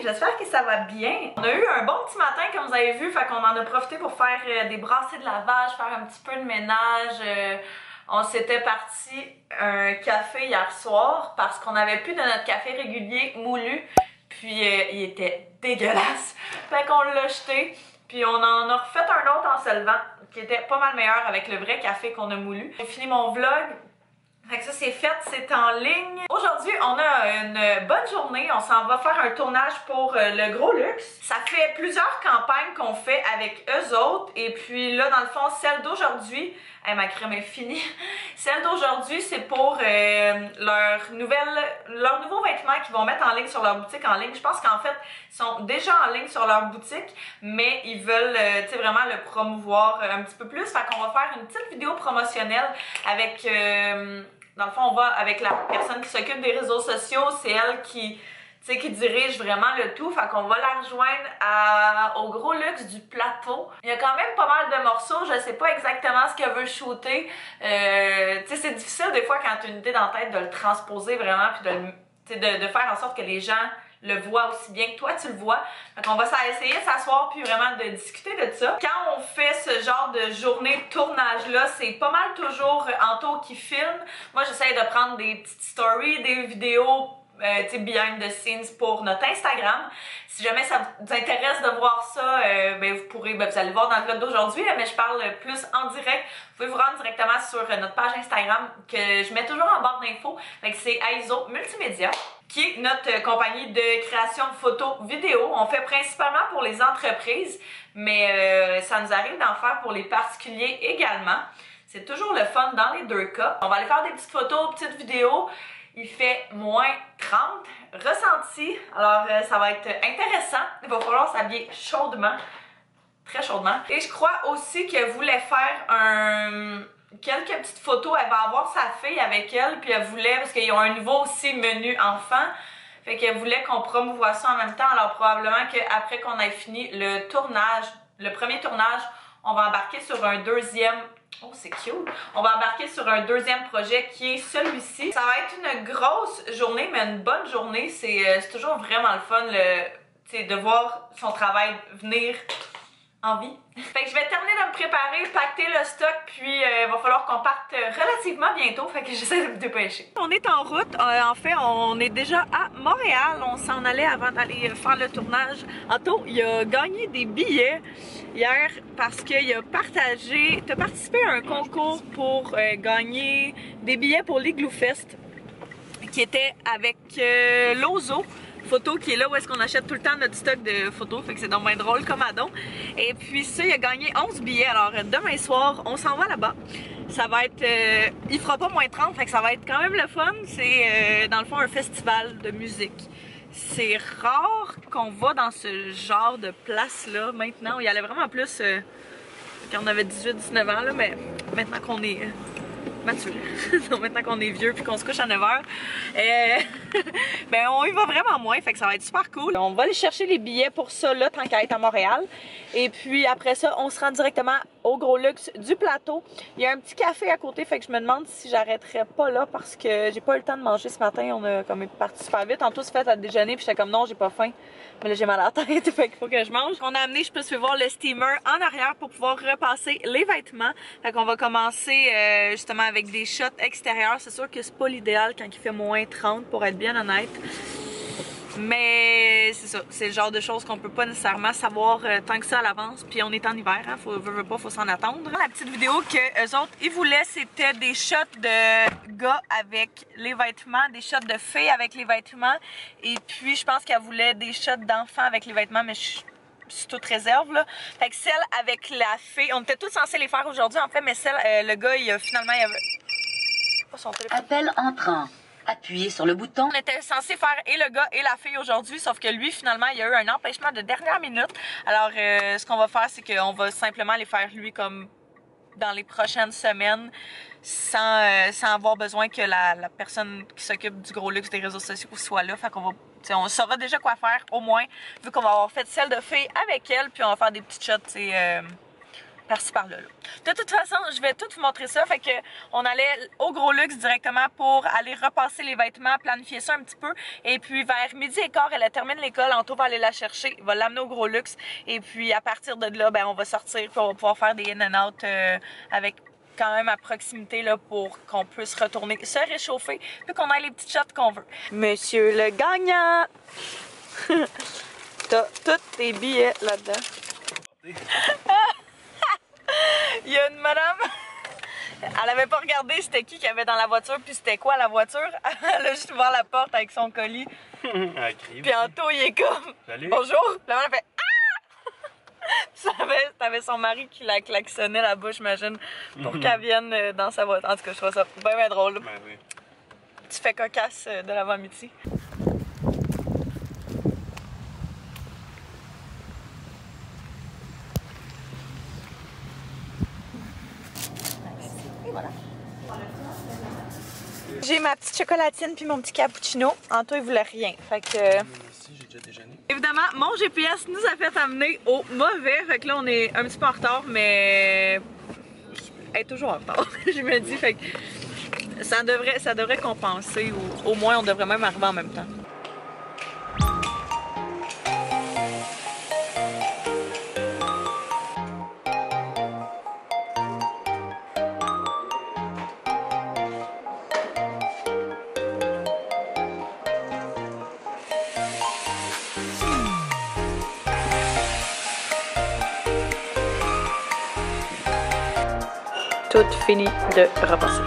j'espère que ça va bien. On a eu un bon petit matin comme vous avez vu, fait qu'on en a profité pour faire des brassées de lavage, faire un petit peu de ménage. On s'était parti un café hier soir parce qu'on n'avait plus de notre café régulier moulu, puis il était dégueulasse. Fait qu'on l'a jeté, puis on en a refait un autre en se levant qui était pas mal meilleur avec le vrai café qu'on a moulu. J'ai fini mon vlog. Fait que ça c'est fait, c'est en ligne. Aujourd'hui, on a une bonne journée. On s'en va faire un tournage pour le Gros Luxe. Ça fait plusieurs campagnes qu'on fait avec eux autres. Et puis là, dans le fond, celle d'aujourd'hui, ma crème est finie. Celle d'aujourd'hui, c'est pour leurs nouveaux vêtements qu'ils vont mettre en ligne sur leur boutique en ligne. Je pense qu'en fait, ils sont déjà en ligne sur leur boutique, mais ils veulent tu sais, vraiment le promouvoir un petit peu plus. Fait qu'on va faire une petite vidéo promotionnelle avec... dans le fond, on va avec la personne qui s'occupe des réseaux sociaux. C'est elle qui dirige vraiment le tout. Fait qu'on va la rejoindre au Gros Luxe du Plateau. Il y a quand même pas mal de morceaux. Je sais pas exactement ce qu'elle veut shooter. Tu sais, c'est difficile des fois quand tu as une idée dans la tête de le transposer vraiment puis de faire en sorte que les gens le voient aussi bien que toi tu le vois. Donc on va essayer de s'asseoir puis vraiment de discuter de ça. Quand on fait ce genre de journée de tournage là, c'est pas mal toujours Anto qui filme. Moi j'essaie de prendre des petites stories, des vidéos behind the scenes pour notre Instagram. Si jamais ça vous intéresse de voir ça, vous allez voir dans le vlog d'aujourd'hui, mais je parle plus en direct. Vous pouvez vous rendre directement sur notre page Instagram que je mets toujours en barre d'infos. C'est Aizo Multimédia, qui est notre compagnie de création de photos vidéo. On fait principalement pour les entreprises, mais ça nous arrive d'en faire pour les particuliers également. C'est toujours le fun dans les deux cas. On va aller faire des petites photos, petites vidéos. Il fait moins 30 ressenti, alors ça va être intéressant. Il va falloir s'habiller chaudement, très chaudement. Et je crois aussi qu'elle voulait faire quelques petites photos. Elle va avoir sa fille avec elle, puis elle voulait, parce qu'ils ont un nouveau aussi menu enfant, fait qu'elle voulait qu'on promouvoie ça en même temps. Alors probablement qu'après qu'on ait fini le tournage, le premier tournage, on va embarquer sur un deuxième. Oh, c'est cute! On va embarquer sur un deuxième projet qui est celui-ci. Ça va être une grosse journée, mais une bonne journée. C'est toujours vraiment le fun de voir son travail venir en vie. Fait que je vais terminer de me préparer, pacter le stock, puis il va falloir qu'on parte relativement bientôt, fait que j'essaie de me dépêcher. On est en route, en fait on est déjà à Montréal, on s'en allait avant d'aller faire le tournage. Anto, il a gagné des billets hier parce qu'il a participé à un concours pour gagner des billets pour l'Igloo Fest qui était avec Lozo Photo qui est là où est-ce qu'on achète tout le temps notre stock de photos, fait que c'est donc bien drôle comme addon. Et puis ça, il a gagné 11 billets, alors demain soir on s'en va là-bas. Ça va être, il fera pas moins 30, fait que ça va être quand même le fun. C'est dans le fond un festival de musique. C'est rare qu'on va dans ce genre de place-là maintenant. Il y allait vraiment plus quand on avait 18-19 ans, là, mais maintenant qu'on est mature, maintenant qu'on est vieux puis qu'on se couche à 9h, ben on y va vraiment moins, fait que ça va être super cool. On va aller chercher les billets pour ça là, tant qu'à être à Montréal. Et puis après ça, on se rend directement au Gros Luxe du Plateau. Il y a un petit café à côté, fait que je me demande si j'arrêterais pas là parce que j'ai pas eu le temps de manger ce matin. On a comme parti super vite. En tout, c'est fait à déjeuner, puis j'étais comme non, j'ai pas faim. Mais là, j'ai mal à la tête, fait qu'il faut que je mange. On a amené, je peux se voir le steamer en arrière pour pouvoir repasser les vêtements. Fait qu'on va commencer justement avec des shots extérieurs. C'est sûr que c'est pas l'idéal quand il fait moins 30 pour être bien honnête. Mais c'est ça, c'est le genre de choses qu'on peut pas nécessairement savoir tant que ça à l'avance. Puis on est en hiver, hein, faut s'en attendre. La petite vidéo que eux autres, ils voulaient, c'était des shots de gars avec les vêtements, des shots de filles avec les vêtements. Et puis je pense qu'elle voulait des shots d'enfants avec les vêtements, mais c'est toute réserve là. Fait que celle avec la fille, on était tous censés les faire aujourd'hui en fait, mais celle, le gars, il a finalement, il avait pas son téléphone. Appel entrant. Appuyez sur le bouton. On était censé faire et le gars et la fille aujourd'hui, sauf que lui, finalement, il y a eu un empêchement de dernière minute. Alors, ce qu'on va faire, c'est qu'on va simplement les faire lui comme dans les prochaines semaines, sans avoir besoin que la personne qui s'occupe du Gros Luxe des réseaux sociaux soit là. Fait qu'on va, on saura déjà quoi faire, au moins, vu qu'on va avoir fait celle de fille avec elle, puis on va faire des petites shots, par-ci par-là. De toute façon, je vais tout vous montrer ça. Fait que on allait au Gros Luxe directement pour aller repasser les vêtements, planifier ça un petit peu. Et puis vers 12h15, elle termine l'école. Anto va aller la chercher, il va l'amener au Gros Luxe. Et puis à partir de là, ben, on va sortir puis on va pouvoir faire des in and out avec quand même à proximité là, pour qu'on puisse retourner se réchauffer puis qu'on ait les petites shots qu'on veut. Monsieur le gagnant! T'as tous tes billets là-dedans. Il y a une madame, elle avait pas regardé c'était qui qu'il y avait dans la voiture puis c'était quoi la voiture. Elle a juste ouvert la porte avec son colis. Puis Anto il est comme salut. Bonjour. La madame fait T'avais son mari qui la klaxonnait là-bas, j'imagine, pour qu'elle vienne dans sa voiture. En tout cas, je trouve ça bien drôle. Ben oui. Tu fais cocasse de l'avant-midi. Et voilà. J'ai ma petite chocolatine puis mon petit cappuccino. Anto, il voulait rien. Fait que... Merci, j'ai déjà déjeuné. Évidemment, mon GPS nous a fait amener au mauvais. Fait que là, on est un petit peu en retard, mais... Elle est toujours en retard, je me dis. Fait que ça devrait compenser. Ou au moins, on devrait même arriver en même temps. Tout fini de repasser.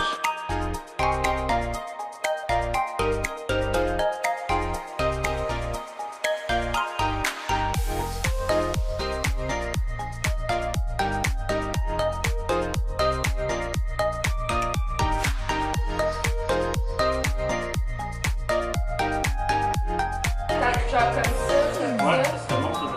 Ouais, c'est bon, ça.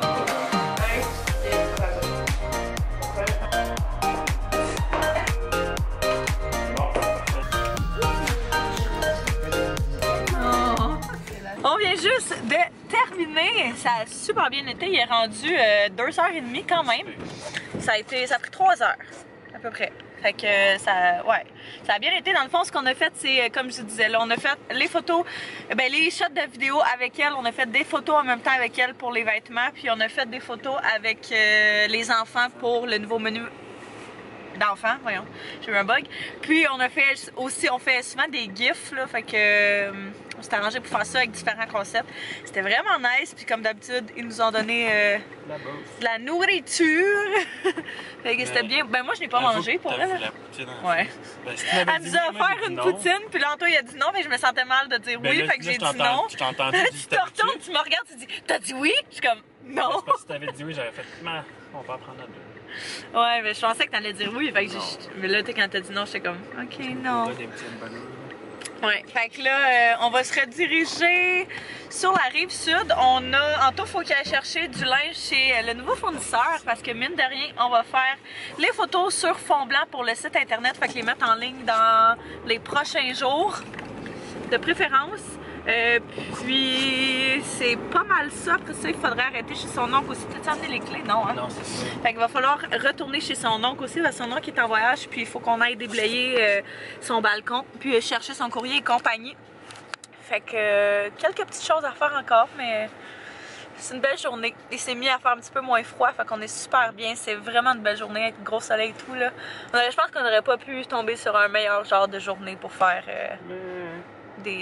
On vient juste de terminer, ça a super bien été, il est rendu 2h30 quand même. Ça a pris 3 heures à peu près. Fait que ça a bien été. Dans le fond, ce qu'on a fait, c'est comme je disais, là, on a fait les photos, ben les shots de vidéo avec elle, on a fait des photos en même temps avec elle pour les vêtements, puis on a fait des photos avec les enfants pour le nouveau menu d'enfants, voyons, j'ai eu un bug. Puis on a fait aussi, on fait souvent des gifs, là, fait que on s'est arrangé pour faire ça avec différents concepts. C'était vraiment nice, puis comme d'habitude, ils nous ont donné de la nourriture. Fait que c'était bien. Ben moi, je n'ai pas mangé pour elle. Ouais. Ben, si elle nous a offert une poutine, puis là, Antoine, il a dit non, mais je me sentais mal de dire oui, là, fait que j'ai dit non. Je t'ai entendu. Tu te retournes, tu me regardes, tu dis t'as dit oui? Je suis comme non. Parce que si t'avais dit oui, j'aurais fait on peut apprendre à deux. Ouais, mais je pensais que t'allais dire oui, fait que mais là, quand t'as dit non, j'étais comme ok, non. Ouais, fait que là, on va se rediriger sur la rive sud. Anto, faut qu'il aille chercher du linge chez le nouveau fournisseur parce que mine de rien, on va faire les photos sur fond blanc pour le site internet. Fait que les mettre en ligne dans les prochains jours, de préférence. Puis c'est pas mal ça. Après ça, il faudrait arrêter chez son oncle aussi. T'as-tu amené les clés? Non, hein? Non, c'est ça. Fait qu'il va falloir retourner chez son oncle aussi, parce que son oncle est en voyage, puis il faut qu'on aille déblayer son balcon, puis chercher son courrier et compagnie. Fait que quelques petites choses à faire encore, mais c'est une belle journée. Il s'est mis à faire un petit peu moins froid, fait qu'on est super bien. C'est vraiment une belle journée avec gros soleil et tout, là. Je pense qu'on n'aurait pas pu tomber sur un meilleur genre de journée pour faire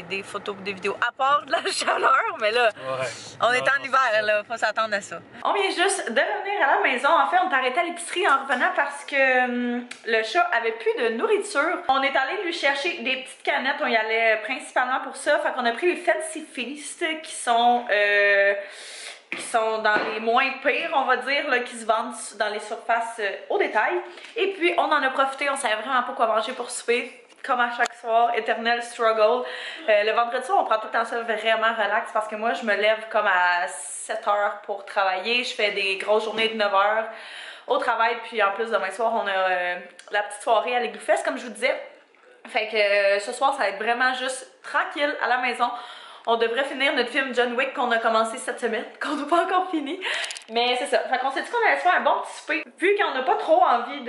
des photos, des vidéos, à part de la chaleur, mais là, on est en hiver, là, faut s'attendre à ça. On vient juste de revenir à la maison. En fait, on est arrêté à l'épicerie en revenant parce que le chat avait plus de nourriture. On est allé lui chercher des petites canettes, on y allait principalement pour ça. Fait qu'on a pris les Fancy Feast qui sont dans les moins pires, on va dire, là, qui se vendent dans les surfaces au détail. Et puis, on en a profité, on savait vraiment pas quoi manger pour souper. Comme à chaque soir, éternel struggle. Le vendredi soir, on prend tout le temps ça vraiment relax parce que moi, je me lève comme à 7 h pour travailler. Je fais des grosses journées de 9 h au travail. Puis en plus, demain soir, on a la petite soirée à l'Église, comme je vous disais. Fait que ce soir, ça va être vraiment juste tranquille à la maison. On devrait finir notre film John Wick qu'on a commencé cette semaine, qu'on n'a pas encore fini. Mais c'est ça. Fait qu'on s'est dit qu'on allait se faire un bon petit souper. Vu qu'on n'a pas trop envie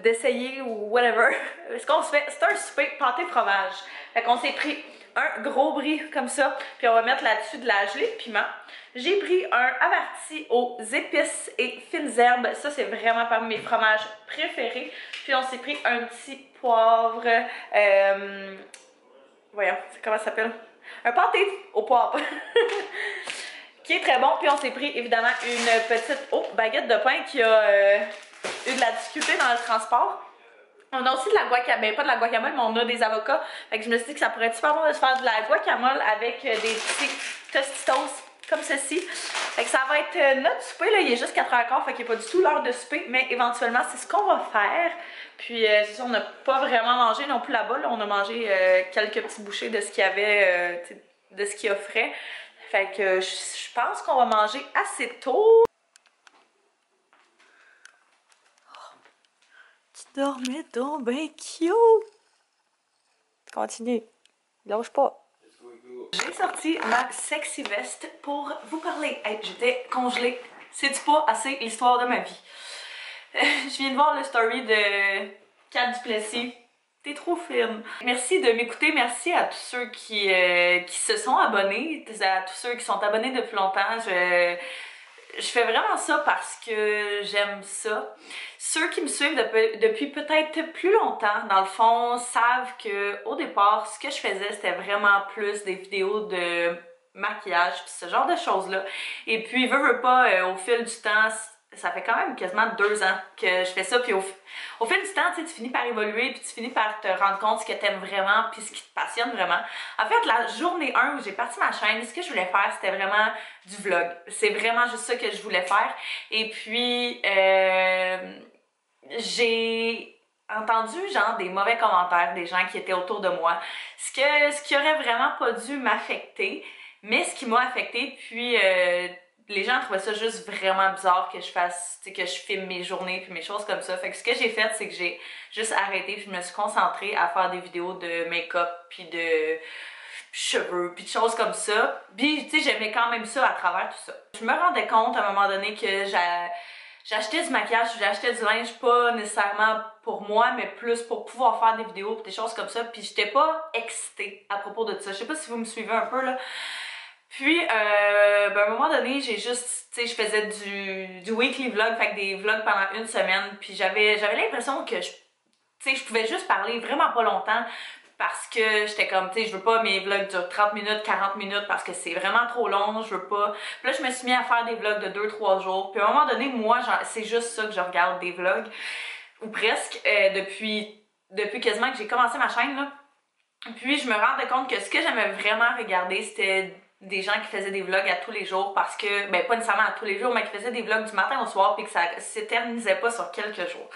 d'essayer ou whatever, ce qu'on se fait, c'est un souper pâté fromage. Fait qu'on s'est pris un gros brie comme ça, puis on va mettre là-dessus de la gelée de piment. J'ai pris un averti aux épices et fines herbes. Ça, c'est vraiment parmi mes fromages préférés. Puis on s'est pris un petit poivre. Voyons, comment ça s'appelle? Un pâté au poivre. Qui est très bon. Puis on s'est pris évidemment une petite baguette de pain qui a eu de la difficulté dans le transport. On a aussi de la guacamole, pas de la guacamole, mais on a des avocats. Fait que je me suis dit que ça pourrait être super bon de se faire de la guacamole avec des petits tostitos comme ceci. Fait que ça va être notre souper, là, il est juste 4h15, fait qu'il n'est pas du tout l'heure de souper, mais éventuellement c'est ce qu'on va faire. Puis c'est sûr, on n'a pas vraiment mangé non plus là-bas, là. On a mangé quelques petites bouchées de ce qu'il y avait, de ce qu'il offrait. Fait que je pense qu'on va manger assez tôt. Tu dormais donc ben cute! Continue, lâche pas. J'ai sorti ma sexy veste pour vous parler. Hey, j'étais congelée. C'est-tu pas assez l'histoire de ma vie? Je viens de voir le story de Kat Duplessis. T'es trop fine. Merci de m'écouter. Merci à tous ceux qui se sont abonnés, à tous ceux qui sont abonnés depuis longtemps. Je fais vraiment ça parce que j'aime ça. Ceux qui me suivent depuis peut-être plus longtemps, dans le fond, savent que au départ, ce que je faisais, c'était vraiment plus des vidéos de maquillage, pis ce genre de choses-là. Et puis, veux pas, au fil du temps, ça fait quand même quasiment 2 ans que je fais ça, puis au fil du temps, tu finis par évoluer, puis tu finis par te rendre compte ce que t'aimes vraiment, puis ce qui te passionne vraiment. En fait, la journée 1 où j'ai parti ma chaîne, ce que je voulais faire, c'était vraiment du vlog. C'est vraiment juste ça que je voulais faire. Et puis, j'ai entendu genre des mauvais commentaires des gens qui étaient autour de moi. Ce qui aurait vraiment pas dû m'affecter, mais ce qui m'a affecté, puis les gens trouvaient ça juste vraiment bizarre que je fasse, que je filme mes journées puis mes choses comme ça. Fait que ce que j'ai fait, c'est que j'ai juste arrêté puis je me suis concentrée à faire des vidéos de make-up puis de cheveux puis de choses comme ça. Puis tu sais, j'aimais quand même ça à travers tout ça. Je me rendais compte à un moment donné que j'achetais du maquillage, j'achetais du linge pas nécessairement pour moi, mais plus pour pouvoir faire des vidéos pis des choses comme ça. Puis j'étais pas excitée à propos de ça. Je sais pas si vous me suivez un peu là. Puis, à un moment donné, j'ai juste, tu sais, je faisais du weekly vlog, fait que des vlogs pendant une semaine, puis j'avais l'impression que je pouvais juste parler vraiment pas longtemps, parce que j'étais comme, tu sais, je veux pas mes vlogs durent 30 minutes, 40 minutes, parce que c'est vraiment trop long, je veux pas. Puis là, je me suis mis à faire des vlogs de 2-3 jours, puis à un moment donné, moi, c'est juste ça que je regarde, des vlogs, ou presque, depuis quasiment que j'ai commencé ma chaîne, là. Puis je me rendais compte que ce que j'aimais vraiment regarder, c'était des gens qui faisaient des vlogs à tous les jours parce que, ben pas nécessairement à tous les jours, mais qui faisaient des vlogs du matin au soir puis que ça s'éternisait pas sur quelques jours.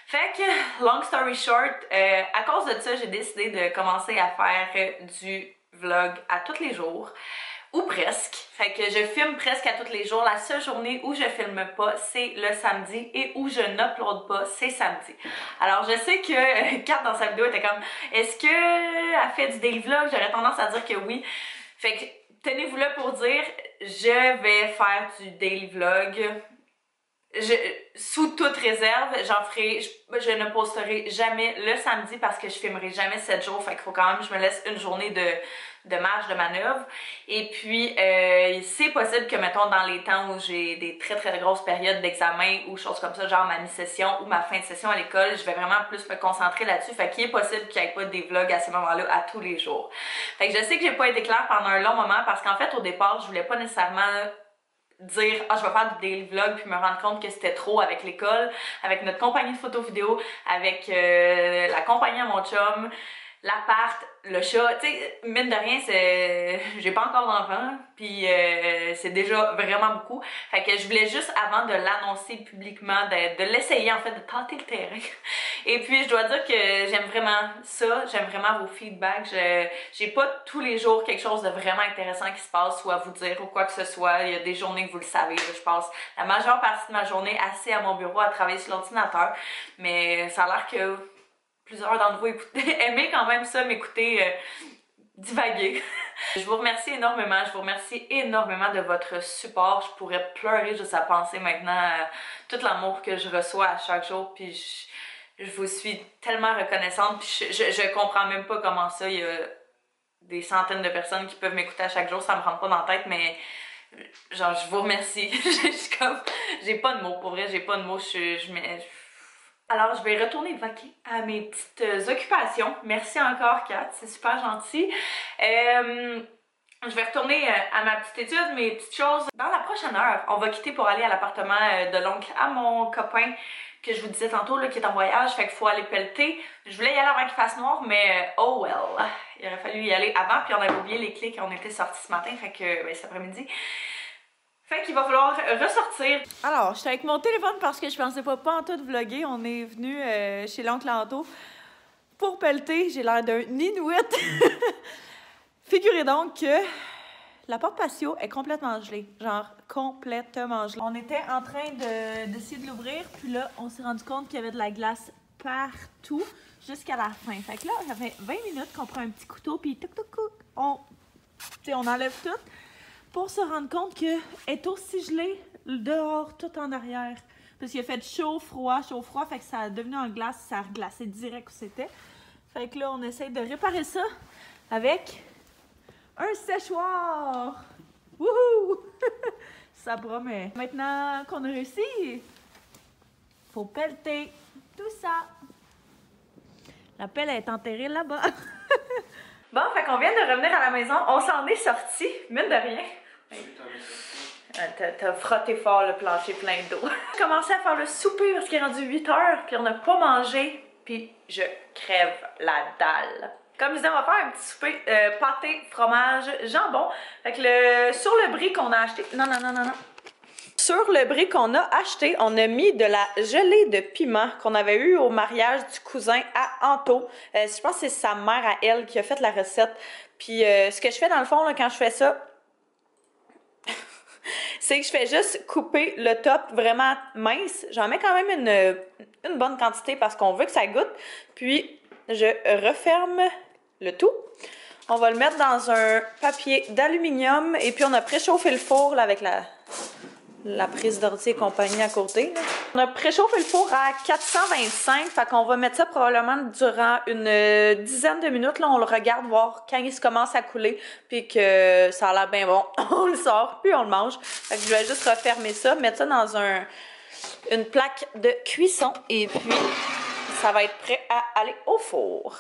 Fait que, long story short, à cause de ça, j'ai décidé de commencer à faire du vlog à tous les jours. Ou presque. Fait que je filme presque à tous les jours. La seule journée où je filme pas, c'est le samedi et où je n'upload pas, c'est samedi. Alors je sais que Kat dans sa vidéo était comme est-ce qu'elle fait du daily vlog? J'aurais tendance à dire que oui. Fait que tenez-vous là pour dire je vais faire du daily vlog. Sous toute réserve, je ne posterai jamais le samedi parce que je filmerai jamais 7 jours. Fait qu'il faut quand même que je me laisse une journée de marge de manœuvre. Et puis, c'est possible que, mettons, dans les temps où j'ai des très très grosses périodes d'examen ou choses comme ça, genre ma mi-session ou ma fin de session à l'école, je vais vraiment plus me concentrer là-dessus. Fait qu'il est possible qu'il n'y ait pas des vlogs à ces moments-là à tous les jours. Fait que je sais que j'ai pas été claire pendant un long moment parce qu'en fait, au départ, je voulais pas nécessairement dire je vais faire du daily vlog puis me rendre compte que c'était trop avec l'école, avec notre compagnie de photos vidéo, avec la compagnie à mon chum, l'appart, le chat, tu sais, mine de rien, j'ai pas encore d'enfant, puis c'est déjà vraiment beaucoup. Fait que je voulais juste, avant de l'annoncer publiquement, de l'essayer en fait, de tenter le terrain. Et puis je dois dire que j'aime vraiment ça, j'aime vraiment vos feedbacks. J'ai pas tous les jours quelque chose de vraiment intéressant qui se passe ou à vous dire ou quoi que ce soit. Il y a des journées que vous le savez, là, je passe la majeure partie de ma journée assise à mon bureau à travailler sur l'ordinateur. Mais ça a l'air que plusieurs d'entre vous aimez quand même ça, m'écouter divaguer. Je vous remercie énormément, je vous remercie énormément de votre support. Je pourrais pleurer juste à penser maintenant à tout l'amour que je reçois à chaque jour, puis je vous suis tellement reconnaissante, puis je comprends même pas comment ça, il y a des centaines de personnes qui peuvent m'écouter à chaque jour, ça me rentre pas dans la tête, mais genre je vous remercie. J'ai pas de mots, pour vrai, j'ai pas de mots, Alors, je vais retourner vaquer à mes petites occupations. Merci encore, Kat, c'est super gentil. Je vais retourner à ma petite étude, mes petites choses. Dans la prochaine heure, on va quitter pour aller à l'appartement de l'oncle à mon copain que je vous disais tantôt, là, qui est en voyage, fait qu'il faut aller pelleter. Je voulais y aller avant qu'il fasse noir, mais oh well, il aurait fallu y aller avant, puis on avait oublié les clés quand on était sortis ce matin, fait que, cet après-midi. Fait qu'il va falloir ressortir. Alors, j'étais avec mon téléphone parce que je pensais pas en tout vlogger. On est venu chez l'oncle Anto pour pelleter. J'ai l'air d'un Inuit. Figurez donc que la porte patio est complètement gelée. Genre, complètement gelée. On était en train d'essayer de l'ouvrir, puis là, on s'est rendu compte qu'il y avait de la glace partout jusqu'à la fin. Fait que là, ça fait 20 minutes qu'on prend un petit couteau, puis on enlève tout, pour se rendre compte qu'elle est aussi gelée dehors, tout en arrière. Parce qu'il a fait chaud, froid, fait que ça a devenu en glace, ça a reglacé direct où c'était. Fait que là, on essaye de réparer ça avec un séchoir. Wouhou! Ça promet. Maintenant qu'on a réussi, faut pelleter tout ça. La pelle est enterrée là-bas. Bon, fait qu'on vient de revenir à la maison. On s'en est sorti, mine de rien. T'as frotté fort le plancher plein d'eau. J'ai commencé à faire le souper parce qu'il est rendu 8 h, puis on n'a pas mangé, puis je crève la dalle. Comme je disais, on va faire un petit souper pâté, fromage, jambon. Fait que sur le brie qu'on a acheté... Non. Sur le brie qu'on a acheté, on a mis de la gelée de piment qu'on avait eu au mariage du cousin à Anto. Je pense que c'est sa mère à elle qui a fait la recette. Puis ce que je fais dans le fond, là, quand je fais ça, c'est que je fais juste couper le top vraiment mince. J'en mets quand même une bonne quantité parce qu'on veut que ça goûte. Puis je referme le tout. On va le mettre dans un papier d'aluminium et puis on a préchauffé le four là, avec la prise d'ordi et compagnie à côté. Là. On a préchauffé le four à 425, fait qu'on va mettre ça probablement durant une dizaine de minutes. Là, on le regarde voir quand il se commence à couler, puis que ça a l'air bien bon. On le sort, puis on le mange. Fait que je vais juste refermer ça, mettre ça dans une plaque de cuisson, et puis ça va être prêt à aller au four.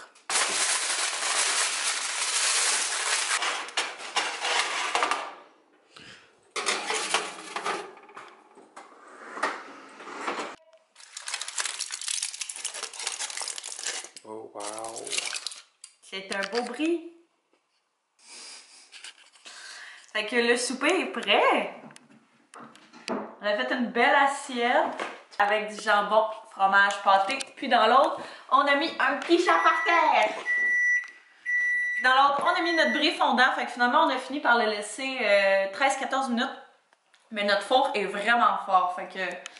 Oh, wow! C'est un beau brie. Fait que le souper est prêt. On a fait une belle assiette avec du jambon, fromage, pâté. Puis dans l'autre, on a mis un petit chat par terre. Puis dans l'autre, on a mis notre brie fondant. Fait que finalement, on a fini par le laisser 13-14 minutes. Mais notre four est vraiment fort. Fait que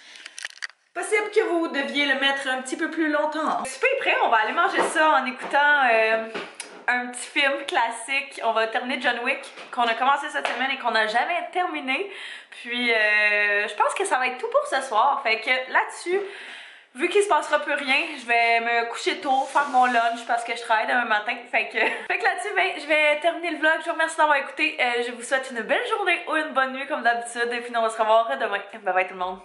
possible que vous deviez le mettre un petit peu plus longtemps. Le souper est prêt, on va aller manger ça en écoutant un petit film classique. On va terminer John Wick, qu'on a commencé cette semaine et qu'on n'a jamais terminé. Puis je pense que ça va être tout pour ce soir. Fait que là-dessus, vu qu'il se passera plus rien, je vais me coucher tôt, faire mon lunch parce que je travaille demain matin. Fait que là-dessus, ben, je vais terminer le vlog. Je vous remercie d'avoir écouté. Je vous souhaite une belle journée ou une bonne nuit comme d'habitude. Et puis on va se revoir demain. Bye bye tout le monde.